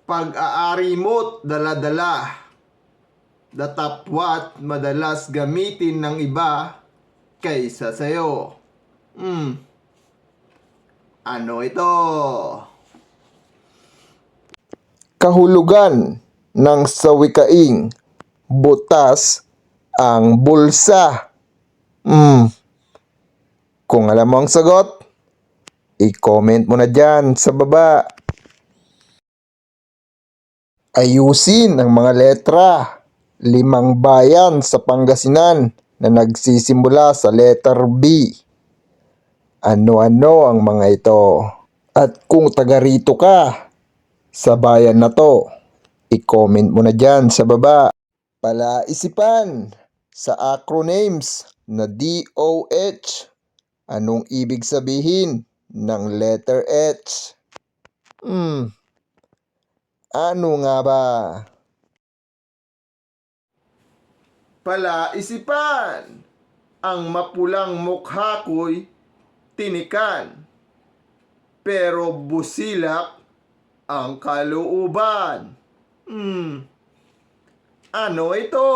Pag-aari mo't dala-dala, datapwat madalas gamitin ng iba kaysa sa'yo. Ano ito? Kahulugan ng sawikaing butas ang bulsa. Kung alam mo ang sagot, i-comment mo na dyan sa baba. Ayusin ang mga letra. 5 bayan sa Pangasinan na nagsisimula sa letter B. Ano-ano ang mga ito? At kung taga rito ka sa bayan na to, i-comment mo na dyan sa baba. Palaisipan sa acronyms na DOH. Anong ibig sabihin ng letter H? Ano nga ba? Palaisipan, ang mapulang mukha ko'y tinikan, pero busilak ang kalooban. Ano ito?